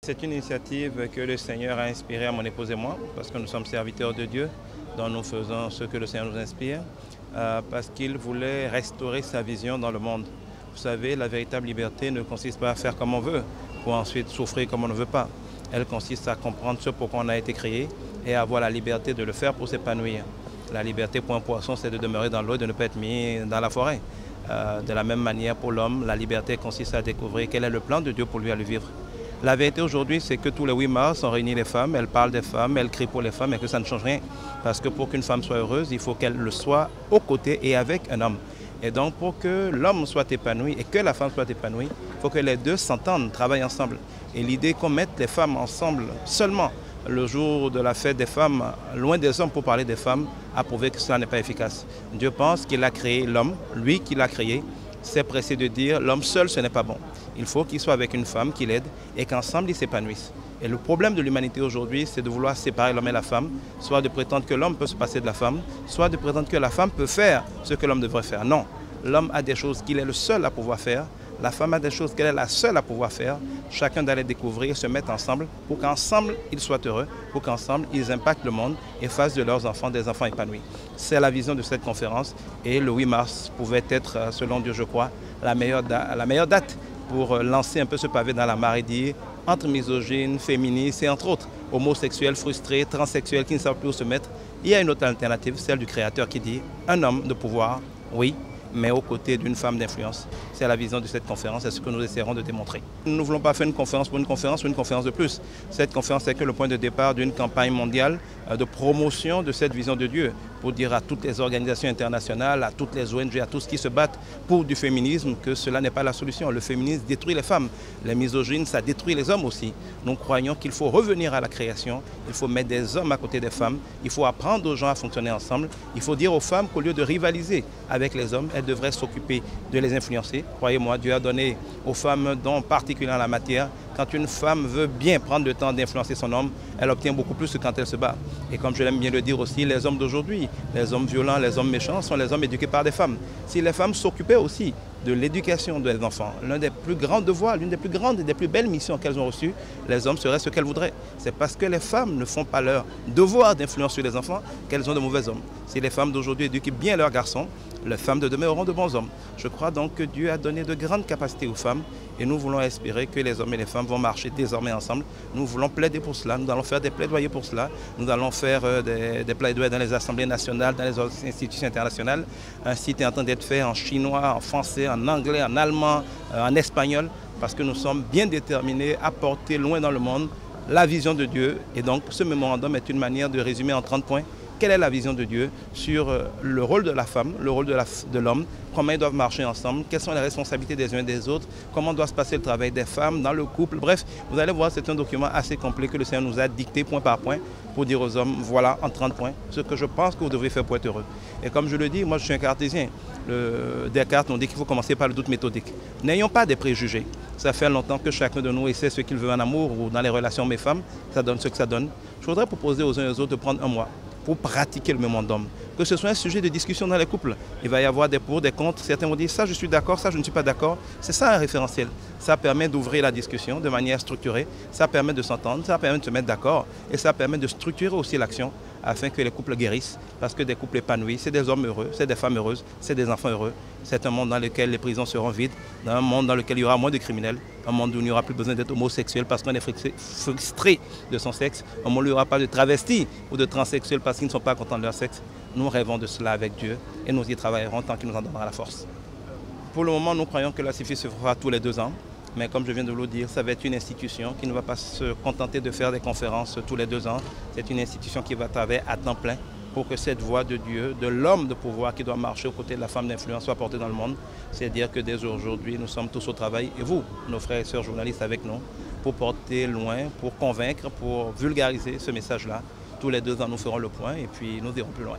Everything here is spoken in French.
C'est une initiative que le Seigneur a inspirée à mon épouse et moi, parce que nous sommes serviteurs de Dieu, dont nous faisons ce que le Seigneur nous inspire, parce qu'il voulait restaurer sa vision dans le monde. Vous savez, la véritable liberté ne consiste pas à faire comme on veut, pour ensuite souffrir comme on ne veut pas. Elle consiste à comprendre ce pourquoi on a été créé et à avoir la liberté de le faire pour s'épanouir. La liberté pour un poisson, c'est de demeurer dans l'eau et de ne pas être mis dans la forêt. De la même manière, pour l'homme, la liberté consiste à découvrir quel est le plan de Dieu pour lui à le vivre. La vérité aujourd'hui, c'est que tous les 8 mars, on réunit les femmes, elles parlent des femmes, elles crient pour les femmes et que ça ne change rien. Parce que pour qu'une femme soit heureuse, il faut qu'elle le soit aux côtés et avec un homme. Et donc pour que l'homme soit épanoui et que la femme soit épanouie, il faut que les deux s'entendent, travaillent ensemble. Et l'idée qu'on mette les femmes ensemble seulement le jour de la fête des femmes, loin des hommes pour parler des femmes, a prouvé que cela n'est pas efficace. Dieu pense qu'il a créé l'homme, lui qui l'a créé, s'est pressé de dire l'homme seul ce n'est pas bon. Il faut qu'il soit avec une femme qui l'aide et qu'ensemble ils s'épanouissent. Et le problème de l'humanité aujourd'hui, c'est de vouloir séparer l'homme et la femme, soit de prétendre que l'homme peut se passer de la femme, soit de prétendre que la femme peut faire ce que l'homme devrait faire. Non, l'homme a des choses qu'il est le seul à pouvoir faire, la femme a des choses qu'elle est la seule à pouvoir faire. Chacun doit les découvrir, se mettre ensemble pour qu'ensemble ils soient heureux, pour qu'ensemble ils impactent le monde et fassent de leurs enfants des enfants épanouis. C'est la vision de cette conférence et le 8 mars pouvait être, selon Dieu je crois, la meilleure date pour lancer un peu ce pavé dans la mare et dire entre misogynes, féministes et entre autres homosexuels frustrés, transsexuels qui ne savent plus où se mettre, il y a une autre alternative, celle du Créateur qui dit un homme de pouvoir, oui, mais aux côtés d'une femme d'influence. C'est la vision de cette conférence, c'est ce que nous essaierons de démontrer. Nous ne voulons pas faire une conférence pour une conférence ou une conférence de plus. Cette conférence n'est que le point de départ d'une campagne mondiale de promotion de cette vision de Dieu, pour dire à toutes les organisations internationales, à toutes les ONG, à tous qui se battent pour du féminisme que cela n'est pas la solution. Le féminisme détruit les femmes, les misogynes, ça détruit les hommes aussi. Nous croyons qu'il faut revenir à la création, il faut mettre des hommes à côté des femmes, il faut apprendre aux gens à fonctionner ensemble, il faut dire aux femmes qu'au lieu de rivaliser avec les hommes, elles devraient s'occuper de les influencer. Croyez-moi, Dieu a donné aux femmes, dont particulièrement la matière. Quand une femme veut bien prendre le temps d'influencer son homme, elle obtient beaucoup plus que quand elle se bat. Et comme je l'aime bien le dire aussi, les hommes d'aujourd'hui, les hommes violents, les hommes méchants sont les hommes éduqués par des femmes. Si les femmes s'occupaient aussi de l'éducation des enfants, l'un des plus grands devoirs, l'une des plus grandes et des plus belles missions qu'elles ont reçues, les hommes seraient ce qu'elles voudraient. C'est parce que les femmes ne font pas leur devoir d'influence sur les enfants qu'elles ont de mauvais hommes. Si les femmes d'aujourd'hui éduquent bien leurs garçons, les femmes de demain auront de bons hommes. Je crois donc que Dieu a donné de grandes capacités aux femmes et nous voulons espérer que les hommes et les femmes vont marcher désormais ensemble. Nous voulons plaider pour cela, nous allons faire des plaidoyers pour cela, nous allons faire des plaidoyers dans les assemblées nationales, dans les institutions internationales. Un site est en train d'être fait en chinois, en français, en anglais, en allemand, en espagnol, parce que nous sommes bien déterminés à porter loin dans le monde la vision de Dieu. Et donc ce mémorandum est une manière de résumer en 30 points quelle est la vision de Dieu sur le rôle de la femme, le rôle de l'homme, comment ils doivent marcher ensemble, quelles sont les responsabilités des uns et des autres, comment doit se passer le travail des femmes dans le couple. Bref, vous allez voir, c'est un document assez complet que le Seigneur nous a dicté point par point pour dire aux hommes, voilà, en 30 points, ce que je pense que vous devez faire pour être heureux. Et comme je le dis, moi je suis un cartésien. Descartes nous dit qu'il faut commencer par le doute méthodique. N'ayons pas des préjugés. Ça fait longtemps que chacun de nous essaie ce qu'il veut en amour ou dans les relations hommes-femmes. Ça donne ce que ça donne. Je voudrais proposer aux uns et aux autres de prendre un mois pour pratiquer le mémorandum. Que ce soit un sujet de discussion dans les couples. Il va y avoir des pour, des contre. Certains vont dire ça je suis d'accord, ça je ne suis pas d'accord. C'est ça un référentiel. Ça permet d'ouvrir la discussion de manière structurée. Ça permet de s'entendre, ça permet de se mettre d'accord. Et ça permet de structurer aussi l'action afin que les couples guérissent. Parce que des couples épanouis, c'est des hommes heureux, c'est des femmes heureuses, c'est des enfants heureux. C'est un monde dans lequel les prisons seront vides, un monde dans lequel il y aura moins de criminels, un monde où il n'y aura plus besoin d'être homosexuel parce qu'on est frustré de son sexe, un monde où il n'y aura pas de travestis ou de transsexuels parce qu'ils ne sont pas contents de leur sexe. Nous rêvons de cela avec Dieu et nous y travaillerons tant qu'il nous en donnera la force. Pour le moment, nous croyons que la CIFI se fera tous les 2 ans. Mais comme je viens de vous le dire, ça va être une institution qui ne va pas se contenter de faire des conférences tous les 2 ans. C'est une institution qui va travailler à temps plein pour que cette voix de Dieu, de l'homme de pouvoir qui doit marcher aux côtés de la femme d'influence soit portée dans le monde. C'est-à-dire que dès aujourd'hui, nous sommes tous au travail, et vous, nos frères et sœurs journalistes avec nous, pour porter loin, pour convaincre, pour vulgariser ce message-là. Tous les 2 ans, nous ferons le point et puis nous irons plus loin.